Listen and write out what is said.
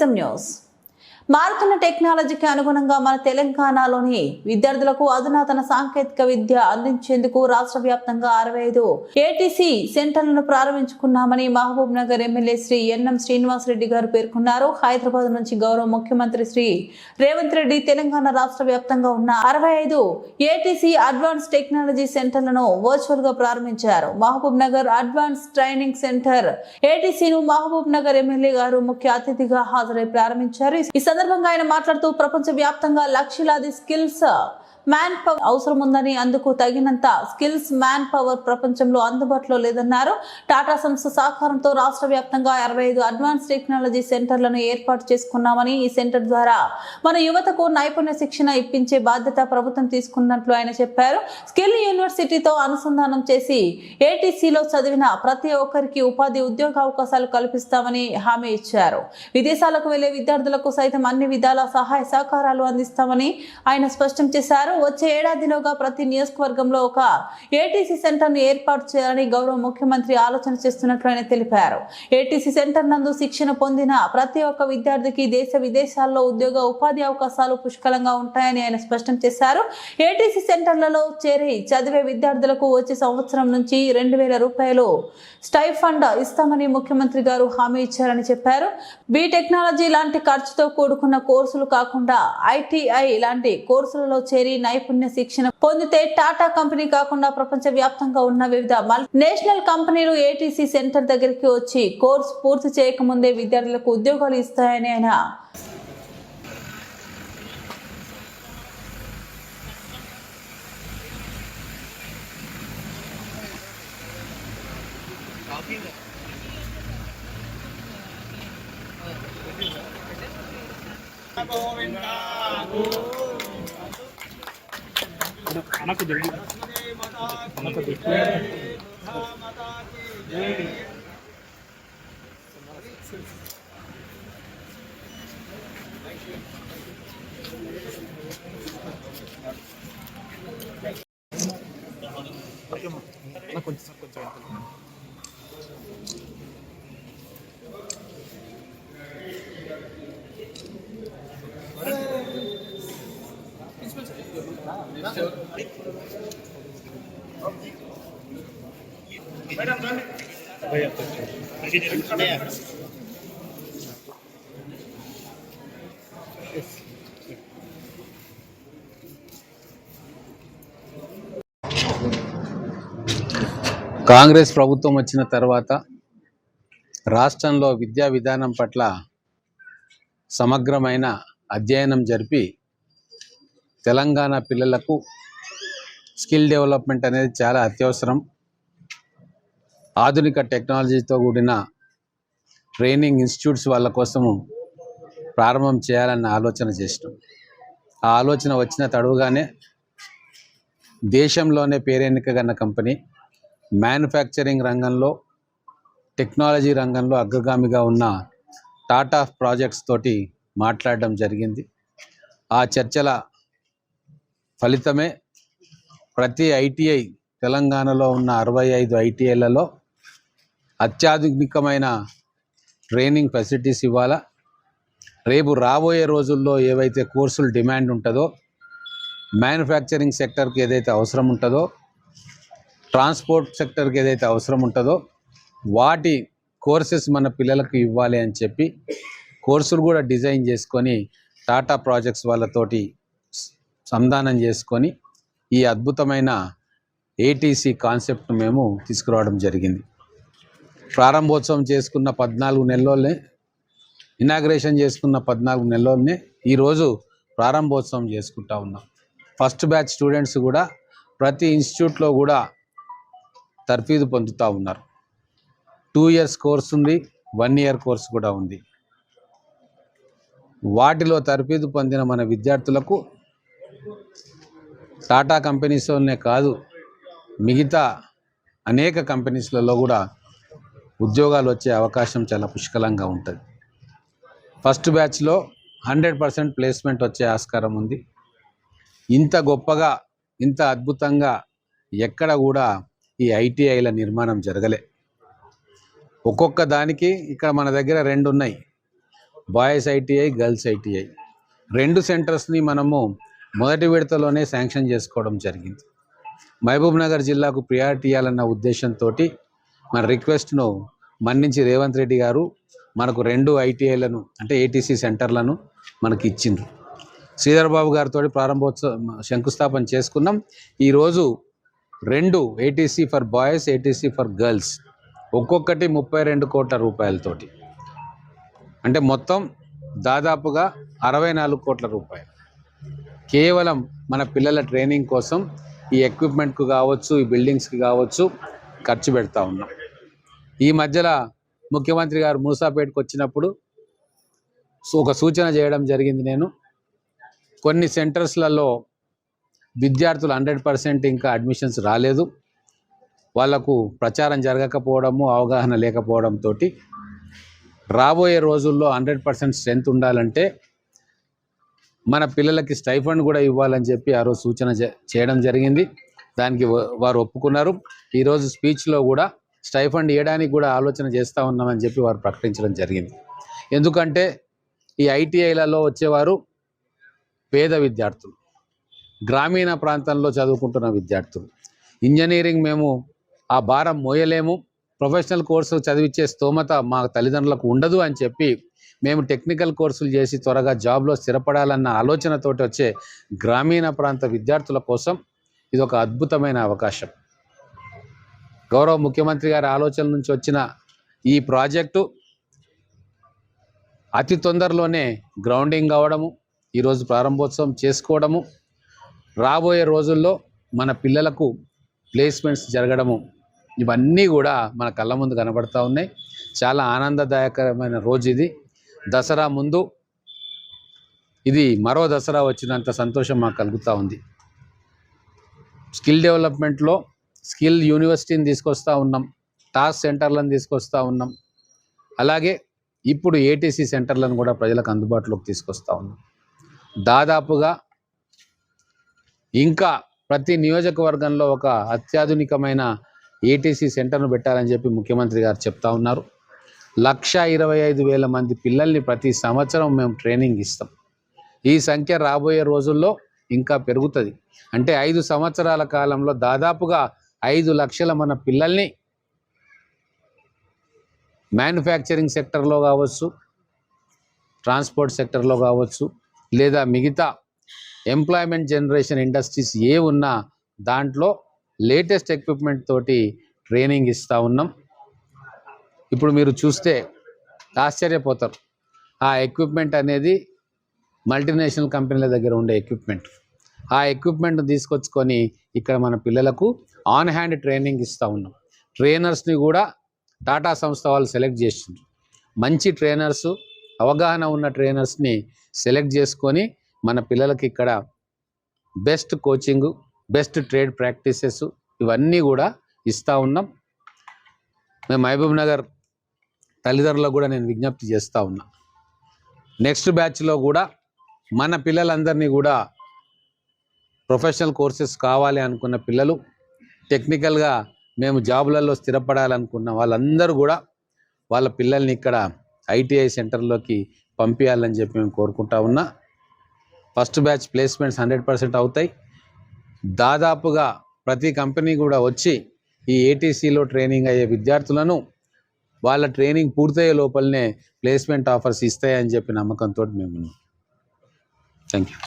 నిజం న్యూస్ మారుతున్న టెక్నాలజీకి అనుగుణంగా మన తెలంగాణలోని విద్యార్థులకు అధునాతన సాంకేతిక విద్య అందించేందుకు రాష్ట్ర వ్యాప్తంగా 65 ఏటీసీ సెంటర్లను ప్రారంభించుకున్నామని మహబూబ్ నగర్ ఎమ్మెల్యే శ్రీ ఎన్ఎం శ్రీనివాస్ రెడ్డి గారు పేర్కొన్నారు. హైదరాబాద్ నుంచి గౌరవ ముఖ్యమంత్రి శ్రీ రేవంత్ రెడ్డి తెలంగాణ రాష్ట్ర వ్యాప్తంగా ఉన్న 65 ఏటీసీ అడ్వాన్స్ టెక్నాలజీ సెంటర్లను వర్చువల్ గా ప్రారంభించారు. Mahabub Nagar advance training centre ఏటీసీను మహబూబ్ నగర్ ఎమ్మెల్యే గారు ముఖ్య అతిథిగా హాజరై ప్రారంభించారు. ఈ సందర్భంగా ఆయన మాట్లాడుతూ ప్రపంచ వ్యాప్తంగా లక్షలాది స్కిల్స్ మ్యాన్ పవర్ అవసరం ఉందని, అందుకు తగినంత స్కిల్స్ మ్యాన్ పవర్ ప్రపంచంలో అందుబాటులో లేదన్నారు. టాటా సంస్థ సహకారంతో రాష్ట్ర వ్యాప్తంగా 65 అడ్వాన్స్ టెక్నాలజీ సెంటర్లను ఏర్పాటు చేసుకున్నామని, ఈ సెంటర్ ద్వారా మన యువతకు నైపుణ్య శిక్షణ ఇప్పించే బాధ్యత ప్రభుత్వం తీసుకున్నట్లు ఆయన చెప్పారు. స్కిల్ యూనివర్సిటీతో అనుసంధానం చేసి ఏటీసీలో చదివిన ప్రతి ఒక్కరికి ఉపాధి ఉద్యోగ అవకాశాలు కల్పిస్తామని హామీ ఇచ్చారు. విదేశాలకు వెళ్లే విద్యార్థులకు సైతం అన్ని విధాల సహాయ సహకారాలు అందిస్తామని ఆయన స్పష్టం చేశారు. వచ్చే ఏడాదిలోగా ప్రతి నియోజకవర్గంలో ఒక ఏటీసీ సెంటర్ను ఏర్పాటు చేయాలని గౌరవ ముఖ్యమంత్రి ఆలోచన చేస్తున్నట్లు ఆయన తెలిపారు. ఏటీసీ సెంటర్ నందు శిక్షణ పొందిన ప్రతి ఒక్క విద్యార్థికి దేశ విదేశాల్లో ఉద్యోగ ఉపాధి అవకాశాలు పుష్కలంగా ఉంటాయని ఆయన స్పష్టం చేశారు. ఏటీసీ సెంటర్లలో చేరి చదివే విద్యార్థులకు వచ్చే సంవత్సరం నుంచి 2000 రూపాయలు స్టైఫండ్ ఇస్తామని ముఖ్యమంత్రి గారు హామీ ఇచ్చారని చెప్పారు. బి టెక్నాలజీ లాంటి ఖర్చుతో కూడుకున్న కోర్సులు కాకుండా ఐటీఐ లాంటి కోర్సులలో చేరి నైపుణ్య శిక్షణ పొందితే టాటా కంపెనీ కాకుండా ప్రపంచ వ్యాప్తంగా ఉన్న వివిధ నేషనల్ కంపెనీలు ఏటీసీ సెంటర్ దగ్గరికి వచ్చి కోర్సు పూర్తి చేయకముందే విద్యార్థులకు ఉద్యోగాలు ఇస్తాయని ఆయన కాంగ్రెస్ ప్రభుత్వం వచ్చిన తర్వాత రాష్ట్రంలో విద్యా విధానం పట్ల సమగ్రమైన అధ్యయనం జరిపి తెలంగాణ పిల్లలకు స్కిల్ డెవలప్మెంట్ అనేది చాలా అత్యవసరం. ఆధునిక టెక్నాలజీతో కూడిన ట్రైనింగ్ ఇన్స్టిట్యూట్స్ వాళ్ళ కోసము ప్రారంభం చేయాలన్న ఆలోచన చేసినాం. ఆ ఆలోచన వచ్చిన తడువుగానే దేశంలోనే పేరెన్నికగన్న కంపెనీ మ్యానుఫ్యాక్చరింగ్ రంగంలో, టెక్నాలజీ రంగంలో అగ్రగామిగా ఉన్న టాటా ప్రాజెక్ట్స్ తోటి మాట్లాడడం జరిగింది. ఆ చర్చల ఫలితమే ప్రతి ఐటీఐ తెలంగాణలో ఉన్న 65 ఐటీఐలలో అత్యాధునికమైన ట్రైనింగ్ ఫెసిలిటీస్ ఇవ్వాలా. రేపు రాబోయే రోజుల్లో ఏవైతే కోర్సులు డిమాండ్ ఉంటుందో, మ్యానుఫ్యాక్చరింగ్ సెక్టర్కి ఏదైతే అవసరం ఉంటుందో, ట్రాన్స్పోర్ట్ సెక్టర్కి ఏదైతే అవసరం ఉంటుందో వాటి కోర్సెస్ మన పిల్లలకు ఇవ్వాలి అని చెప్పి కోర్సులు కూడా డిజైన్ చేసుకొని టాటా ప్రాజెక్ట్స్ వాళ్ళతోటి సంధానం చేసుకొని ఈ అద్భుతమైన ఏటీసీ కాన్సెప్ట్ను మేము తీసుకురావడం జరిగింది. ప్రారంభోత్సవం చేసుకున్న 14 నెలల్లోనే, ఇనాగ్రేషన్ చేసుకున్న 14 నెలల్లోనే ఈరోజు ప్రారంభోత్సవం చేసుకుంటా ఉన్నాం. ఫస్ట్ బ్యాచ్ స్టూడెంట్స్ కూడా ప్రతి ఇన్స్టిట్యూట్లో కూడా తర్ఫీదు పొందుతూ ఉన్నారు. 2 ఇయర్స్ కోర్స్ ఉంది, 1 ఇయర్ కోర్స్ కూడా ఉంది. వాటిలో తర్ఫీదు పొందిన మన విద్యార్థులకు టాటా కంపెనీస్లోనే కాదు, మిగతా అనేక కంపెనీస్లలో కూడా ఉద్యోగాలు వచ్చే అవకాశం చాలా పుష్కలంగా ఉంటుంది. ఫస్ట్ బ్యాచ్లో 100% ప్లేస్మెంట్ వచ్చే ఆస్కారం ఉంది. ఇంత గొప్పగా, ఇంత అద్భుతంగా ఎక్కడ కూడా ఈ ఐటీఐల నిర్మాణం జరగలే. ఒక్కొక్క దానికి ఇక్కడ మన దగ్గర 2 ఉన్నాయి. బాయ్స్ ఐటీఐ, గర్ల్స్ ఐటీఐ 2 సెంటర్స్ని మనము మొదటి విడతలోనే శాంక్షన్ చేసుకోవడం జరిగింది. మహబూబ్ నగర్ జిల్లాకు ప్రియారిటీ ఇవ్వాలన్న ఉద్దేశంతో మన రిక్వెస్ట్ను మన్నించి రేవంత్ రెడ్డి గారు మనకు 2 ఐటీఐలను అంటే ఏటీసీ సెంటర్లను మనకి ఇచ్చిండ్రు. శ్రీధర్ బాబు గారితో శంకుస్థాపన చేసుకున్నాం. ఈరోజు 2 ATC for boys, ATC for girls ఒక్కొక్కటి 32 కోట్ల రూపాయలతోటి, అంటే మొత్తం దాదాపుగా 64 కోట్ల రూపాయలు కేవలం మన పిల్లల ట్రైనింగ్ కోసం ఈ ఎక్విప్మెంట్కు కావచ్చు, ఈ బిల్డింగ్స్కి కావచ్చు ఖర్చు పెడతా ఉన్నాం. ఈ మధ్యలో ముఖ్యమంత్రి గారు మూసాపేటకు వచ్చినప్పుడు ఒక సూచన చేయడం జరిగింది. నేను కొన్ని సెంటర్స్లలో విద్యార్థులు 100% ఇంకా అడ్మిషన్స్ రాలేదు, వాళ్లకు ప్రచారం జరగకపోవడము, అవగాహన లేకపోవడంతో రాబోయే రోజుల్లో 100% స్ట్రెంత్ ఉండాలంటే మన పిల్లలకి స్టైఫండ్ కూడా ఇవ్వాలని చెప్పి ఆ రోజు సూచన చేయడం జరిగింది. దానికి వారు ఒప్పుకున్నారు. ఈరోజు స్పీచ్లో కూడా స్టైఫండ్ ఇవ్వడానికి కూడా ఆలోచన చేస్తూ ఉన్నామని చెప్పి వారు ప్రకటించడం జరిగింది. ఎందుకంటే ఈ ఐటీఐలలో వచ్చేవారు పేద విద్యార్థులు, గ్రామీణ ప్రాంతంలో చదువుకుంటున్న విద్యార్థులు. ఇంజనీరింగ్ మేము ఆ భారం మోయలేము, ప్రొఫెషనల్ కోర్సు చదివించే స్తోమత మా తల్లిదండ్రులకు ఉండదు అని చెప్పి మేము టెక్నికల్ కోర్సులు చేసి త్వరగా జాబ్లో స్థిరపడాలన్న ఆలోచనతోటి వచ్చే గ్రామీణ ప్రాంత విద్యార్థుల కోసం ఇది ఒక అద్భుతమైన అవకాశం. గౌరవ ముఖ్యమంత్రి గారి ఆలోచన నుంచి వచ్చిన ఈ ప్రాజెక్టు అతి తొందరలోనే గ్రౌండింగ్ కావడము, ఈరోజు ప్రారంభోత్సవం చేసుకోవడము, రాబోయే రోజుల్లో మన పిల్లలకు ప్లేస్మెంట్స్ జరగడము, ఇవన్నీ కూడా మన కళ్ళ ముందు కనబడతా ఉన్నాయి. చాలా ఆనందదాయకరమైన రోజు ఇది. దసరా ముందు ఇది మరో దసరా వచ్చినంత సంతోషం మాకు కలుగుతూ ఉంది. స్కిల్ డెవలప్మెంట్లో స్కిల్ యూనివర్సిటీని తీసుకొస్తూ ఉన్నాం, టాస్క్ సెంటర్లను తీసుకొస్తూ ఉన్నాం, అలాగే ఇప్పుడు ఏటీసీ సెంటర్లను కూడా ప్రజలకు అందుబాటులోకి తీసుకొస్తూ ఉన్నాం. దాదాపుగా ఇంకా ప్రతి నియోజకవర్గంలో ఒక అత్యాధునికమైన ఏటీసీ సెంటర్ను పెట్టాలని చెప్పి ముఖ్యమంత్రి గారు చెప్తా ఉన్నారు. 125,000 మంది పిల్లల్ని ప్రతి సంవత్సరం మేము ట్రైనింగ్ ఇస్తాం. ఈ సంఖ్య రాబోయే రోజుల్లో ఇంకా పెరుగుతుంది. అంటే 5 సంవత్సరాల కాలంలో దాదాపుగా 5 లక్షల మన పిల్లల్ని మ్యానుఫ్యాక్చరింగ్ సెక్టర్లో కావచ్చు, ట్రాన్స్పోర్ట్ సెక్టర్లో కావచ్చు, లేదా మిగతా ఎంప్లాయ్మెంట్ జనరేషన్ ఇండస్ట్రీస్ ఏ ఉన్నా దాంట్లో లేటెస్ట్ ఎక్విప్మెంట్ తోటి ట్రైనింగ్ ఇస్తూ ఉన్నాం. ఇప్పుడు మీరు చూస్తే ఆశ్చర్యపోతారు. ఆ ఎక్విప్మెంట్ అనేది మల్టీనేషనల్ కంపెనీల దగ్గర ఉండే ఎక్విప్మెంట్. ఆ ఎక్విప్మెంట్ తీసుకొచ్చుకొని ఇక్కడ మన పిల్లలకు ఆన్ హ్యాండ్ ట్రైనింగ్ ఇస్తూ ఉన్నాం. ట్రైనర్స్ని కూడా టాటా సంస్థ వాళ్ళు సెలెక్ట్ చేసిండ్రు. మంచి ట్రైనర్సు, అవగాహన ఉన్న ట్రైనర్స్ని సెలెక్ట్ చేసుకొని మన పిల్లలకి ఇక్కడ best coaching, best trade practices ఇవన్నీ కూడా ఇస్తూ ఉన్నాం. మేము మహబూబ్ నగర్ తల్లిదండ్రులకు కూడా నేను విజ్ఞప్తి చేస్తూ ఉన్నా, నెక్స్ట్ బ్యాచ్లో కూడా మన పిల్లలందరినీ కూడా ప్రొఫెషనల్ కోర్సెస్ కావాలి అనుకున్న పిల్లలు, టెక్నికల్గా మేము జాబులలో స్థిరపడాలనుకున్న వాళ్ళందరూ కూడా వాళ్ళ పిల్లల్ని ఇక్కడ ఐటీఐ సెంటర్లోకి పంపించాలని చెప్పి మేము కోరుకుంటా ఉన్నా. ఫస్ట్ బ్యాచ్ ప్లేస్మెంట్స్ 100% అవుతాయి. దాదాపుగా ప్రతి కంపెనీ కూడా వచ్చి ఈ ఏటీసీలో ట్రైనింగ్ అయ్యే విద్యార్థులను వాళ్ళ ట్రైనింగ్ పూర్తయ్యే లోపలనే ప్లేస్మెంట్ ఆఫర్స్ ఇస్తాయని చెప్పి నమ్మకంతో మేము ఉన్నాం. Thank you.